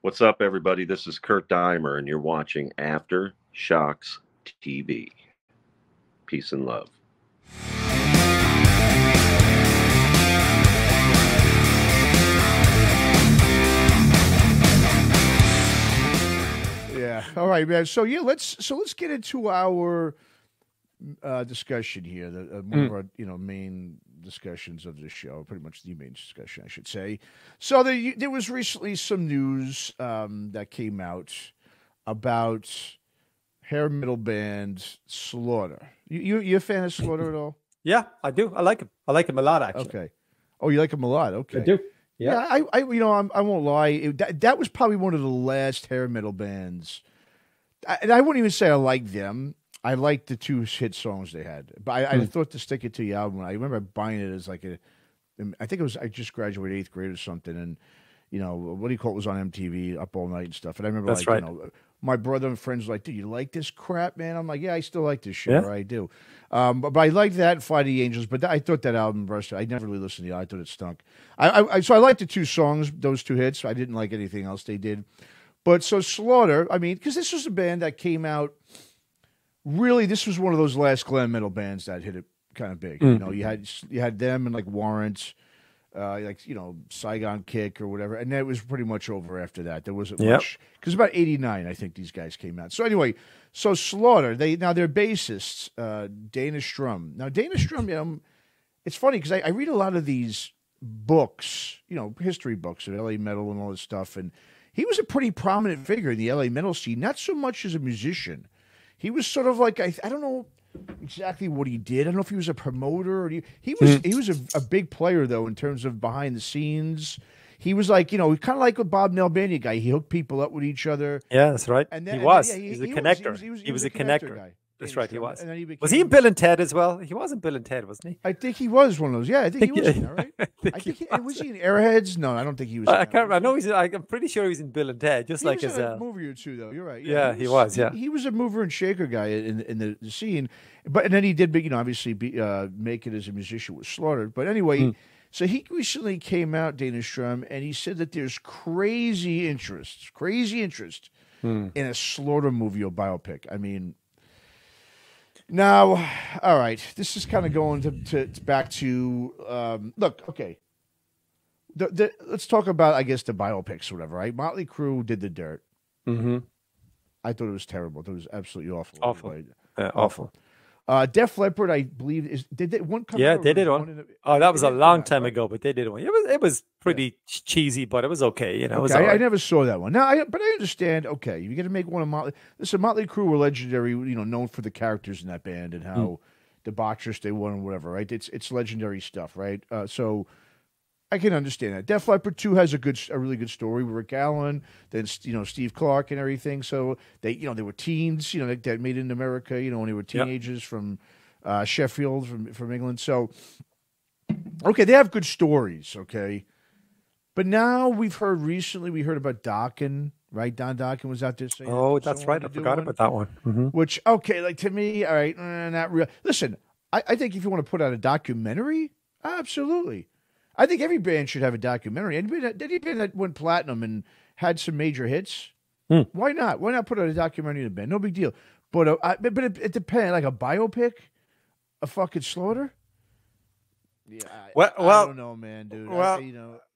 What's up, everybody? This is Kurt Dimer, and you're watching Aftershocks TV. Peace and love. Yeah. All right, man. So let's get into our discussion here. One of our main discussions of this show, pretty much the main discussion, I should say. So there was recently some news that came out about hair metal band Slaughter. You a fan of Slaughter at all? Yeah, I do. I like him. I like him a lot, actually. Okay. Oh, you like him a lot. Okay. I do. Yeah, I won't lie. That was probably one of the last hair metal bands, and I wouldn't even say I liked them. I liked the two hit songs they had, but I thought the Stick It To You album. I remember buying it as like I think it was I just graduated 8th grade or something, and what do you call it, was on MTV Up All Night and stuff. And I remember That's right. My brother and friends were like, "Dude, you like this crap, man?" I'm like, "Yeah, I still like this shit. Yeah. Or I do." But I liked that and Fly the Angels. But I thought that album, I never really listened to it. I thought it stunk. So I liked the two songs, those two hits. I didn't like anything else they did. But so Slaughter, I mean, because this was a band that came out. Really, this was one of those last glam metal bands that hit it kind of big. You had them and like Warrant, Saigon Kick or whatever, and that was pretty much over after that. There wasn't much because about '89, I think these guys came out. So anyway, so Slaughter, they're bassists, Dana Strum. Now Dana Strum, it's funny because I read a lot of these books, history books of LA metal and all this stuff, and he was a pretty prominent figure in the LA metal scene. Not so much as a musician. He was sort of like I don't know exactly what he did. I don't know if he was a promoter or he was a big player though in terms of behind the scenes. He was like kind of like a Bob Nalbania guy. He hooked people up with each other. Yeah, that's right. And he was. He's a connector. He was a connector. Guy. That's right. He was. And then Was he in Bill and Ted as well? He was in Bill and Ted, wasn't he? I think he was one of those. Yeah, I think he was in there, right? Was he in Airheads? No, I don't think he was. I can't remember. I know I'm pretty sure he was in Bill and Ted, just like his movie or two, though. You're right. Yeah, he was. Yeah, he was a mover and shaker guy in the scene, and then he did, obviously, make it as a musician with Slaughter. But anyway, so he recently came out, Dana Strum, and he said that there's crazy interest in a Slaughter movie or biopic. I mean. Now, all right, this is kind of going to back to look. Okay, let's talk about I guess the biopics or whatever. Right, Motley Crue did The Dirt. Mm-hmm. I thought it was terrible. I thought it was absolutely awful. Awful. Yeah, awful. Def Leppard, I believe, did they one come? Yeah, out they did one. That was a long time ago, but they did one. It was pretty cheesy, but it was okay. It was all right. I never saw that one. Now, but I understand. Okay, you got to make one of Motley. Listen, Motley Crue were legendary. Known for the characters in that band and how debaucherous they were and whatever. Right? It's legendary stuff. Right? So I can understand that. Def Leppard 2 has a really good story with Rick Allen, then Steve Clark and everything. So they were teens, that made it in America, when they were teenagers from Sheffield, from England. So okay, they have good stories, okay. But now we heard about Dokken, right? Don Dokken was out there saying, "Oh, that's right, I forgot about that one." Mm-hmm. Which like to me, all right, not real. Listen, I think if you want to put out a documentary, absolutely. I think every band should have a documentary. Any band that went platinum and had some major hits, why not? Why not put out a documentary in a band? No big deal. But it depends. Like a biopic, a fucking Slaughter. Yeah, I don't know, man, dude. Well,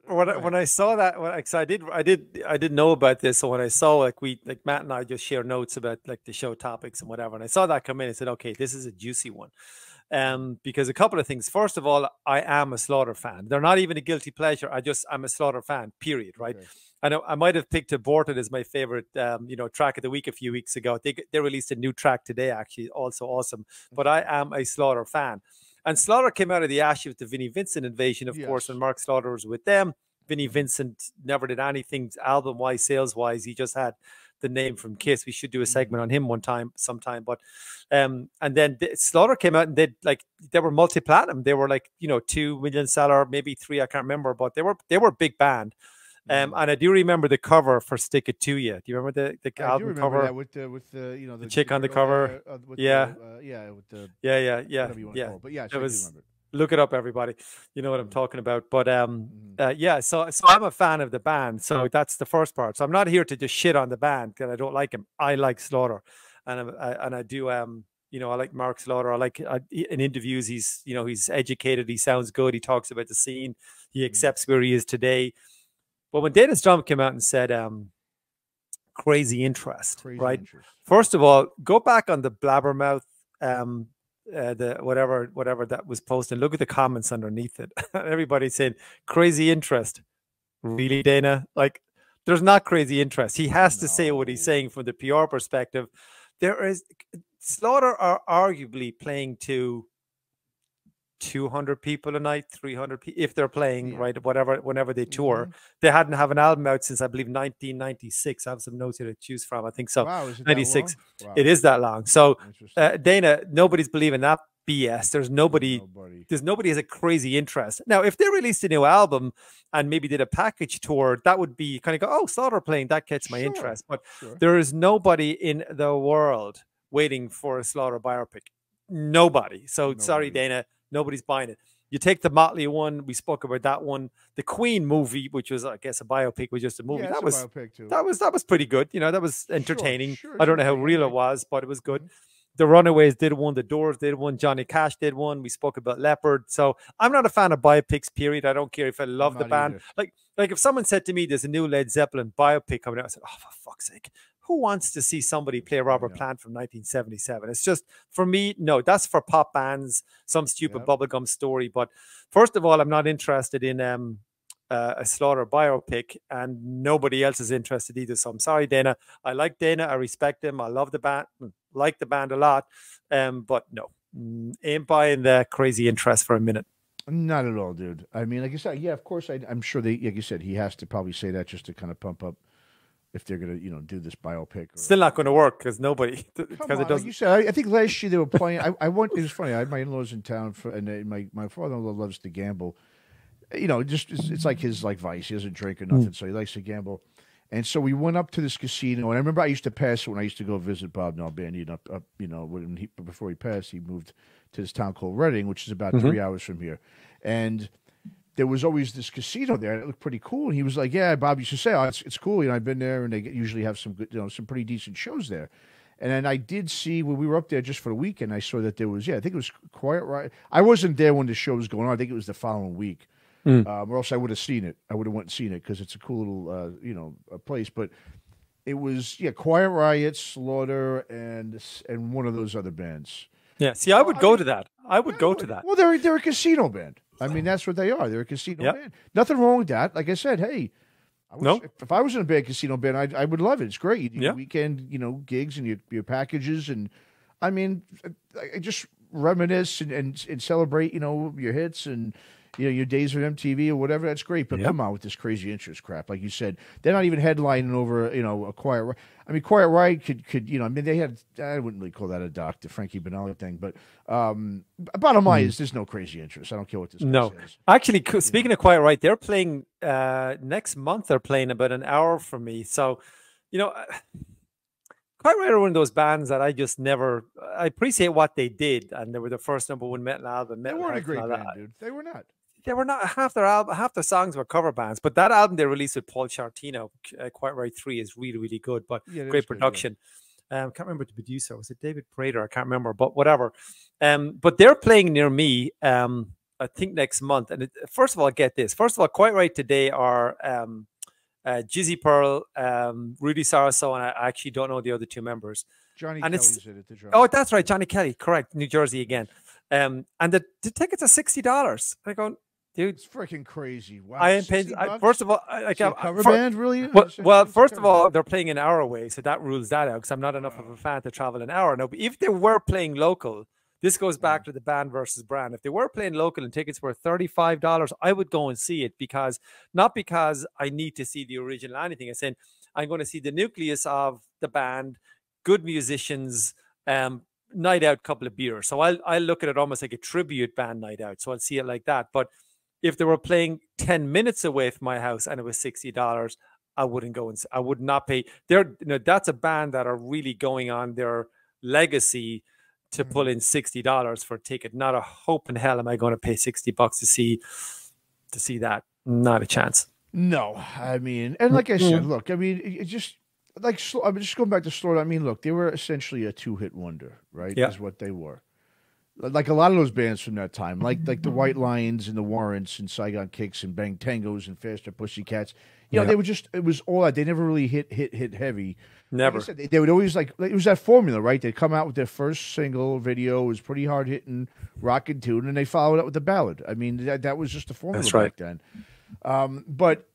when I saw that, I didn't know about this. So when I saw like Matt and I just share notes about like the show topics and whatever, and I saw that come in, I said, okay, this is a juicy one. Because a couple of things. First of all, I am a Slaughter fan. They're not even a guilty pleasure. I'm a Slaughter fan, period. Right. Okay. I know I might have picked Aborted as my favorite, track of the week a few weeks ago. They released a new track today, actually, also awesome. But I am a Slaughter fan. And Slaughter came out of the ash with the Vinnie Vincent invasion, of course, and Mark Slaughter was with them. Vinnie Vincent never did anything album-wise, sales-wise. He just had the name from Kiss. We should do a segment on him sometime. But and then Slaughter came out and they were multi-platinum. They were like 2 million seller, maybe 3, I can't remember, but they were a big band. And I do remember the cover for "Stick It To You." Do you remember the album cover? That with the chick on the cover? Whatever you want to call it. But yeah, it was Look it up, everybody. You know what I'm talking about. But yeah, so I'm a fan of the band. So that's the first part. So I'm not here to just shit on the band because I don't like him. I like Slaughter, and I do. You know, I like Mark Slaughter. I like in interviews. He's he's educated. He sounds good. He talks about the scene. He accepts where he is today. But when Dana Strum came out and said crazy interest, right? First of all, go back on the Blabbermouth. The whatever that was posted, look at the comments underneath it. Everybody's saying crazy interest. Really, Dana? Like, there's not crazy interest. He has to say what he's saying from the PR perspective. There is Slaughter are arguably playing to 200 people a night, 300 people if they're playing, right? Whenever they tour. They hadn't have an album out since I believe 1996. I have some notes here to choose from. I think so. Wow, is it 96. Wow. It is that long. So Dana, nobody's believing that BS. There's nobody has a crazy interest. Now, if they released a new album and maybe did a package tour, that would be kind of go, oh, Slaughter playing, that gets my interest. But there is nobody in the world waiting for a Slaughter biopic. Nobody. So sorry, Dana. Nobody's buying it. You take the Motley one. We spoke about that one. The Queen movie, which was, I guess, a biopic, was just a movie. That was a biopic too. That was pretty good. You know, that was entertaining. I don't know how real it was, but it was good. The Runaways did one. The Doors did one. Johnny Cash did one. We spoke about Leopard. So I'm not a fan of biopics. Period. I don't care if I love the band. Either. Like if someone said to me, "There's a new Led Zeppelin biopic coming out," I said, "Oh, for fuck's sake." Who wants to see somebody play Robert Plant from 1977? It's just, for me, no, that's for pop bands, some stupid bubblegum story. But first of all, I'm not interested in a Slaughter biopic, and nobody else is interested either. So I'm sorry, Dana. I like Dana. I respect him. I love the band, like the band a lot. But no, ain't buying the crazy interest for a minute. Not at all, dude. I mean, like you said, yeah, of course, I'm sure like you said, he has to probably say that just to kind of pump up if they're going to, do this biopic. Still not going to work because nobody, because it doesn't. Like you said, I think last year they were playing. It was funny. I had my in-laws in town, and my father-in-law loves to gamble. Just it's like his vice. He doesn't drink or nothing, so he likes to gamble. And so we went up to this casino, and I remember I used to pass it when I used to go visit Bob Nalbandian up before he passed, he moved to this town called Reading, which is about 3 hours from here, and there was always this casino there, and it looked pretty cool. And he was like, "Yeah, Bob used to say, it's cool. I've been there, and they usually have some good, some pretty decent shows there." And then I did see when we were up there just for the weekend, I saw that there was, I think it was Quiet Riot. I wasn't there when the show was going on. I think it was the following week, or else I would have seen it. I would have went and seen it because it's a cool little, place. But it was, Quiet Riot, Slaughter, and one of those other bands. Yeah, see, I would go to that. I would go to that. Well, they're a casino band. I mean, that's what they are. They're a casino band. Nothing wrong with that. Like I said, hey, if I was in a band casino band, I would love it. It's great. You weekend, gigs and your packages, and I mean, I just reminisce and celebrate, your hits and your days with MTV or whatever. That's great. But come on with this crazy interest crap. Like you said, they're not even headlining over, a Quiet. I mean, Quiet Riot could, I mean, they had. I wouldn't really call that a the Frankie Banali thing, but bottom line is there's no crazy interest. I don't care what this. Says. Actually, speaking of Quiet Riot, they're playing next month. They're playing about an hour from me. So, Quiet Riot are one of those bands that I just never. I appreciate what they did, and they were the first #1 metal album. They weren't a great band, dude. They were not. They were not. Half their songs were cover bands, but that album they released with Paul Chartino, Quiet Riot 3, is really, really good. But great production. I can't remember the producer. Was it David Prater? I can't remember, but whatever. But they're playing near me. I think next month. And first of all, get this. First of all, Quiet Riot today are Jizzy Pearl, Rudy Sarso, and I actually don't know the other two members. Johnny Kelly's in it. Oh, that's right, Johnny Kelly. Correct, New Jersey again. And the tickets are $60. I go, dude, it's freaking crazy. Wow. I ain't paying. First of all, cover band, really? Well, first of all, they're playing an hour away, so that rules that out because I'm not enough of a fan to travel an hour. No, but if they were playing local, this goes back to the band versus brand. If they were playing local and tickets were $35, I would go and see it not because I need to see the original or anything. I'm saying I'm going to see the nucleus of the band, good musicians, night out, couple of beers. So I'll look at it almost like a tribute band night out. So I'll see it like that. But if they were playing 10 minutes away from my house and it was $60, I wouldn't go and I would not pay. That's a band that are really going on their legacy to pull in $60 for a ticket. Not a hope in hell am I going to pay $60 to see that. Not a chance. No, I mean, and like I said, look, I mean, it just like I'm just going back to Slaughter. I mean, look, they were essentially a two-hit wonder, right? Yeah. Is what they were. Like a lot of those bands from that time, like the White Lions and the Warrants and Saigon Kicks and Bang Tangos and Faster Pussycats. You know, they were just, it was all that. They never really hit heavy. Never. Like I said, they would always it was that formula, right? They'd come out with their first single video, it was pretty hard hitting, rockin' tune, and they followed up with the ballad. I mean, that was just the formula back then. But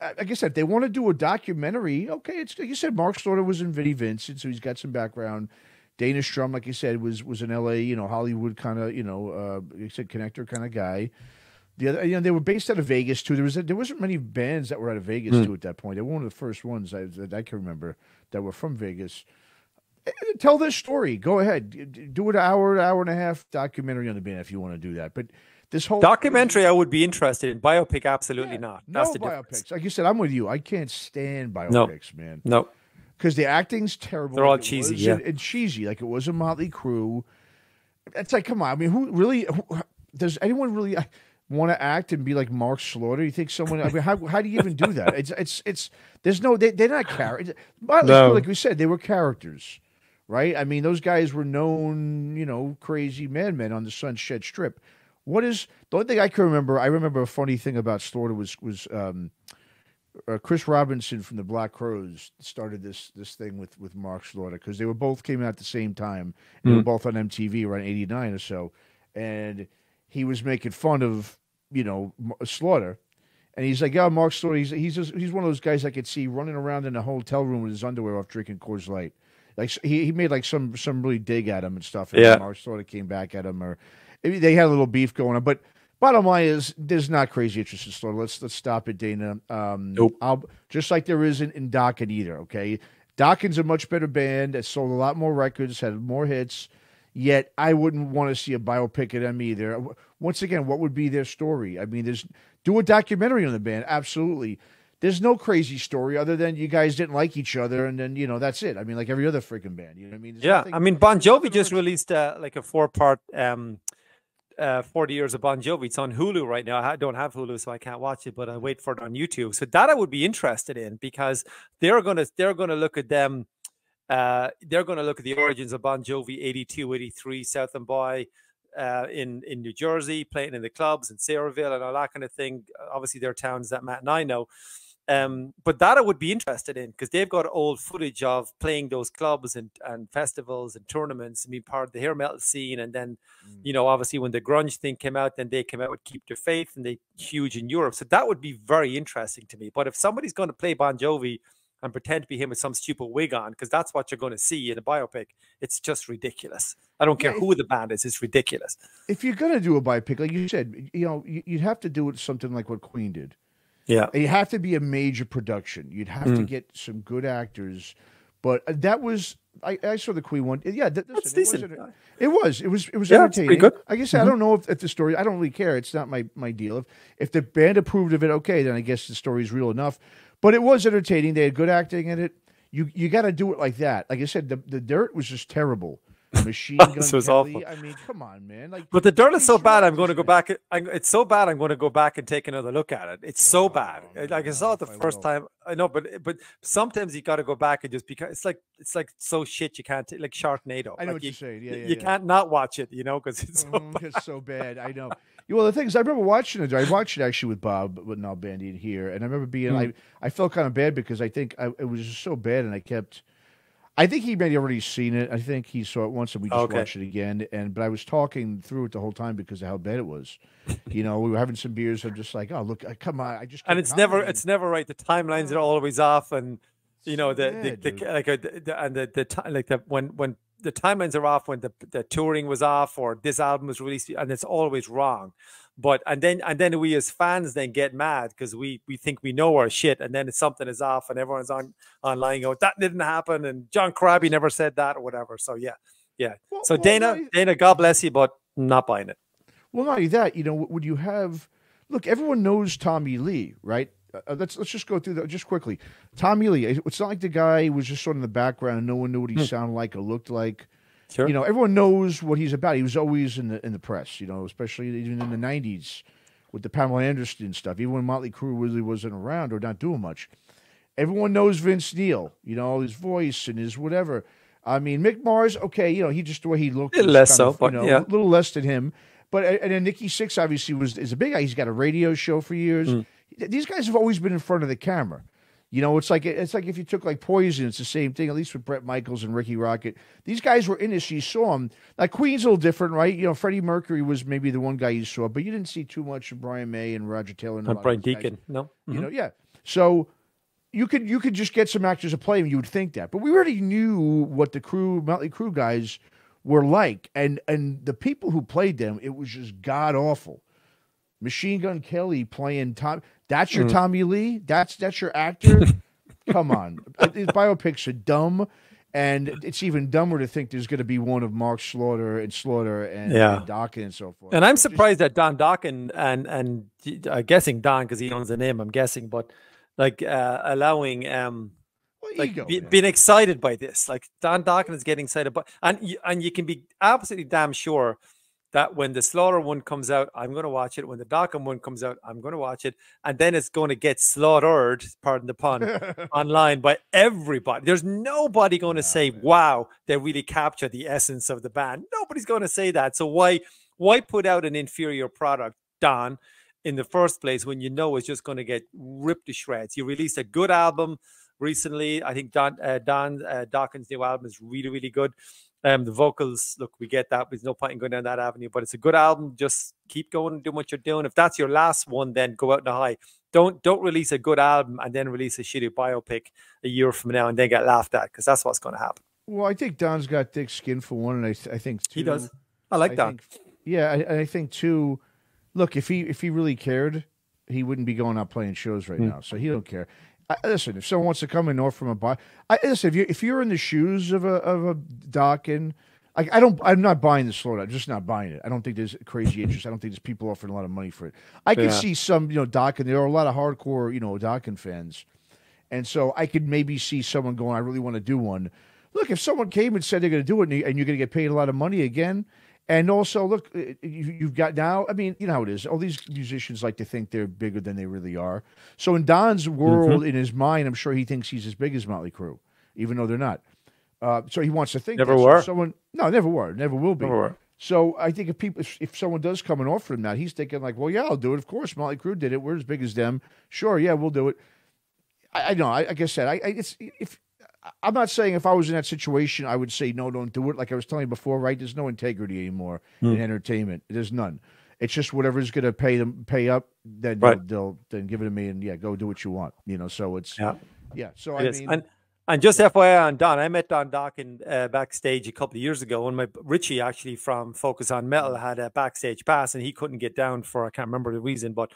like I said, they want to do a documentary. Okay, it's like you said, Mark Slaughter was in Vinnie Vincent, so he's got some background. Dana Strum, like you said, was in L.A., you know, Hollywood kind of, you know, you said connector kind of guy. The other, you know, they were based out of Vegas too. There wasn't many bands that were out of Vegas too at that point. They were one of the first ones that I can remember that were from Vegas. Tell their story. Go ahead, do an hour and a half documentary on the band if you want to do that. But this whole documentary, I would be interested in. Biopic, absolutely not. That's no the biopics. Difference. Like you said, I'm with you. I can't stand biopics, man. No. Because the acting's terrible. They're all cheesy, and cheesy. Like it was a Motley Crue. It's like, come on. I mean, who does anyone really want to act and be like Mark Slaughter? You think someone? I mean, how do you even do that? It's. There's no. They're not characters. Like we said, they were characters, right? I mean, those guys were known, you know, crazy madmen on the Sunset Strip. What is the only thing I can remember? I remember a funny thing about Slaughter was Chris Robinson from the Black Crowes started this thing with Mark Slaughter because they were both came out at the same time. And they were both on MTV around '89 or so, and he was making fun of, you know, Slaughter, and he's like, "Yeah, Mark Slaughter. He's one of those guys I could see running around in a hotel room with his underwear off, drinking Coors Light." Like he made like some really dig at him and stuff. And Mark Slaughter came back at him, or they had a little beef going on, but. Bottom line is, there's not crazy interest in Slaughter. Let's stop it, Dana. Nope. Just like there isn't in Dokken either. Okay, Dokken's a much better band that sold a lot more records, had more hits. Yet I wouldn't want to see a biopic of them either. Once again, what would be their story? I mean, do a documentary on the band. Absolutely. There's no crazy story other than you guys didn't like each other, and then, you know, that's it. I mean, like every other freaking band. You know what I mean? I mean, Bon Jovi just released like a 4-part. 40 years of Bon Jovi. It's on Hulu right now. I don't have Hulu, so I can't watch it, but I wait for it on YouTube. So that I would be interested in because they're gonna look at them. They're gonna look at the origins of Bon Jovi, 82, 83, Southern Boy, in New Jersey, playing in the clubs in Sayreville and all that kind of thing. Obviously, they're towns that Matt and I know. But that I would be interested in because they've got old footage of playing those clubs and festivals and tournaments and being part of the hair metal scene. And then, you know, obviously when the grunge thing came out, then they came out with Keep Your Faith and they huge in Europe. So that would be very interesting to me. But if somebody's going to play Bon Jovi and pretend to be him with some stupid wig on, because that's what you're going to see in a biopic, it's just ridiculous. I don't care who the band is. It's ridiculous. If you're going to do a biopic, like you said, you know, you'd have to do it something like what Queen did. Yeah, you have to be a major production. You'd have to get some good actors, but that was I saw the Queen one. Yeah, that's decent. It was entertaining. Pretty good. I guess I don't know if the story. I don't really care. It's not my deal. If the band approved of it, okay, then I guess the story's real enough. But it was entertaining. They had good acting in it. You got to do it like that. Like I said, the Dirt was just terrible. Machine Gun This was Kelly. awful. I mean, come on, man. Like, but the Dirt is so bad. I'm going to go back. It's so bad. I'm going to go back and take another look at it. It's so bad. Like I saw it the first time. I know, but sometimes you got to go back and just because it's like so shit you can't like Sharknado. I know like what you're saying. Yeah, you can't not watch it. You know, because it's so bad. It's so bad. I know. Well, the thing is, I remember watching it. I watched it actually with Bob, but now Bandy in here, and I remember being. I felt kind of bad because I think it was just so bad, and I kept. I think he may have already seen it. I think he saw it once, and we just watched it again. But I was talking through it the whole time because of how bad it was. You know, we were having some beers. I'm just like, oh look, come on! I just and it's never right. The timelines are always off, and you know when the timelines are off when the touring was off or this album was released, and it's always wrong. But and then we as fans then get mad because we think we know our shit, and then something is off, and everyone's online going that didn't happen, and John Crabby never said that or whatever. So yeah. So Dana, God bless you, but not buying it. Well, not only that, you know, would you have? Look, everyone knows Tommy Lee, right? Let's just go through that just quickly. Tommy Lee. It's not like the guy was just sort of in the background and no one knew what he sounded like or looked like. Sure. You know, everyone knows what he's about. He was always in the press, you know, especially even in the 90s with the Pamela Anderson stuff. Even when Motley Crue really wasn't around or not doing much. Everyone knows Vince Neil, you know, his voice and his whatever. I mean, Mick Mars, okay, you know, he just the way he looked. A little less so, of, but you know, yeah. a little less than him. But and then Nikki Sixx obviously is a big guy. He's got a radio show for years. These guys have always been in front of the camera. You know, it's like if you took like Poison, it's the same thing. At least with Bret Michaels and Ricky Rocket, these guys were in this. You saw them. Like Queen's a little different, right? You know, Freddie Mercury was maybe the one guy you saw, but you didn't see too much of Brian May and Roger Taylor and Brian Deacon, no. You know, yeah. So you could just get some actors to play them. You would think that, but we already knew what the Motley Crue guys were like, and the people who played them, it was just god awful. Machine Gun Kelly playing Tom. That's your Tommy Lee. That's your actor. Come on, these biopics are dumb, and it's even dumber to think there's going to be one of Mark Slaughter and Dokken and so forth. And I'm surprised that Don Dokken and I'm guessing Don because he owns the name. I'm guessing, but like allowing being excited by this, like Don Dokken is getting excited, but and you can be absolutely damn sure that when the Slaughter one comes out, I'm going to watch it. When the Dokken one comes out, I'm going to watch it. And then it's going to get slaughtered, pardon the pun, online by everybody. There's nobody going to say, wow, they really captured the essence of the band. Nobody's going to say that. So why put out an inferior product, Don, in the first place when you know it's just going to get ripped to shreds? You released a good album recently. I think Don Dokken's new album is really, really good. The vocals, look, we get that. There's no point in going down that avenue, but it's a good album. Just keep going and do what you're doing. If that's your last one, then go out in a high. Don't release a good album and then release a shitty biopic a year from now and then get laughed at, because that's what's going to happen. Well, I think Don's got thick skin for one, and I think two, he does. I like Don. I think two. Look, if he really cared, he wouldn't be going out playing shows right now. So he don't care. Listen, if someone wants to come in or from a bar, listen. If you're in the shoes of a Dokken, I'm not buying the Slaughter. I'm just not buying it. I don't think there's crazy interest. I don't think there's people offering a lot of money for it. I can see some, Dokken. There are a lot of hardcore, Dokken fans, and so I could maybe see someone going, I really want to do one. Look, if someone came and said they're going to do it, and you're going to get paid a lot of money again. And also, look, you've got now, I mean, you know how it is. All these musicians like to think they're bigger than they really are. So in Don's world, in his mind, I'm sure he thinks he's as big as Motley Crue, even though they're not. So he wants to think never were. Never were, never will be. Never were. So I think if someone does come and offer him that, he's thinking like, well, yeah, I'll do it. Of course, Motley Crue did it. We're as big as them. Sure, yeah, we'll do it. I know. Like I said, I'm not saying if I was in that situation, I would say, no, don't do it. Like I was telling you before, right? There's no integrity anymore in entertainment. There's none. It's just whatever's going to pay up, then they'll then give it to me and go do what you want. So it's, So I mean. And just FYI on Don, I met Don Dokken backstage a couple of years ago when Richie actually from Focus on Metal had a backstage pass and he couldn't get down for, I can't remember the reason, but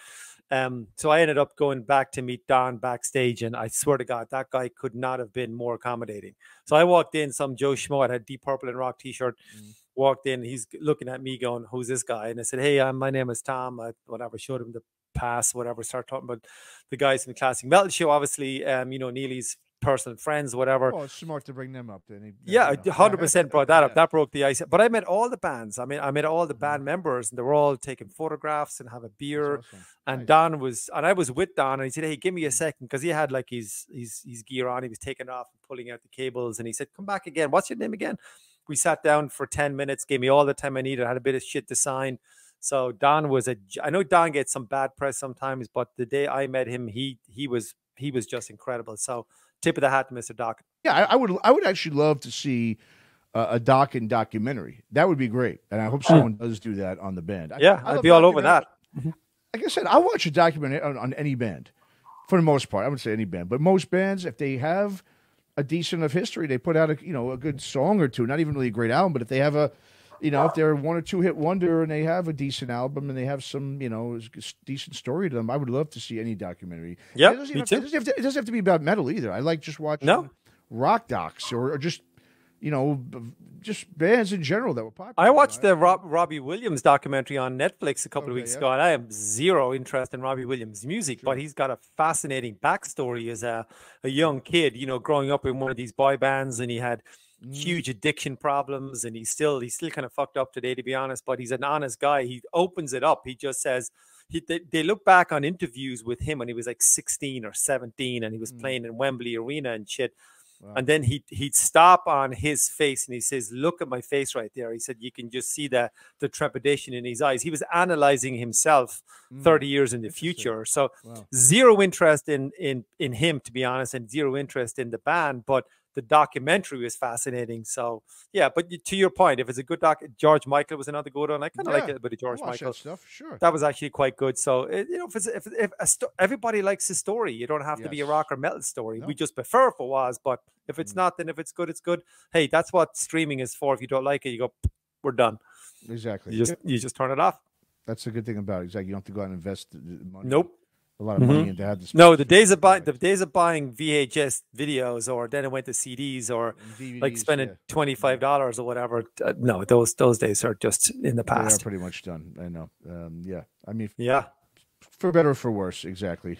so I ended up going back to meet Don backstage, and I swear to God, that guy could not have been more accommodating. So I walked in, some Joe Schmo, I had a Deep Purple and Rock t-shirt, walked in, he's looking at me going, who's this guy? And I said, hey, my name is Tom. Whatever, showed him the pass, whatever, start talking about the guys from the Classic Metal Show, obviously, Neely's personal friends, whatever. Oh, it's smart to bring them up then. 100% brought that up. That broke the ice. But I met all the bands. I met all the band members, and they were all taking photographs and have a beer. Awesome. And Don was, and I was with Don, and he said, hey, give me a second, because he had like his gear on. He was taking off and pulling out the cables, and he said, come back again. What's your name again? We sat down for 10 minutes, gave me all the time I needed. I had a bit of shit to sign. So Don was I know Don gets some bad press sometimes, but the day I met him, he was just incredible. So tip of the hat to Mr. Dokken. Yeah, I would actually love to see a Dokken documentary. That would be great, and I hope someone does do that on the band. I'd be all over that. Like I said, I watch a documentary on any band, for the most part. I would say any band, but most bands, if they have a decent enough history, they put out a good song or two. Not even really a great album, but if they have if they're one or two hit wonder and they have a decent album and they have some, decent story to them, I would love to see any documentary. Yeah, it doesn't have to be about metal either. I like just watching rock docs or just, just bands in general that were popular. I watched the Robbie Williams documentary on Netflix a couple of weeks ago, and I have zero interest in Robbie Williams' music, but he's got a fascinating backstory as a young kid, growing up in one of these boy bands, and he had huge addiction problems, and he's still kind of fucked up today, to be honest. But he's an honest guy. He opens it up. He just says they look back on interviews with him when he was like 16 or 17, and he was playing in Wembley Arena and shit. Wow. And then he'd stop on his face and he says, "Look at my face right there." He said, "You can just see the trepidation in his eyes." He was analyzing himself 30 years in the future. So zero interest in him, to be honest, and zero interest in the band. But the documentary was fascinating. So yeah, but to your point, if it's a good George Michael was another good one. I kind of like it a bit of George Michael stuff. Sure, that was actually quite good. So if everybody likes his story, you don't have to be a rock or metal story. We just prefer if it was, but if it's not, then if it's good, it's good. Hey, that's what streaming is for. If you don't like it, you go, we're done. Exactly. You just turn it off. That's the good thing about it. Exactly. You don't have to go out and invest money. Nope. A lot of money into have this. No, the days of buying VHS videos, or then it went to CDs, or DVDs, like spending $25 or whatever. No, those days are just in the past. They're pretty much done. I know. Yeah. I mean, yeah, for better or for worse, exactly.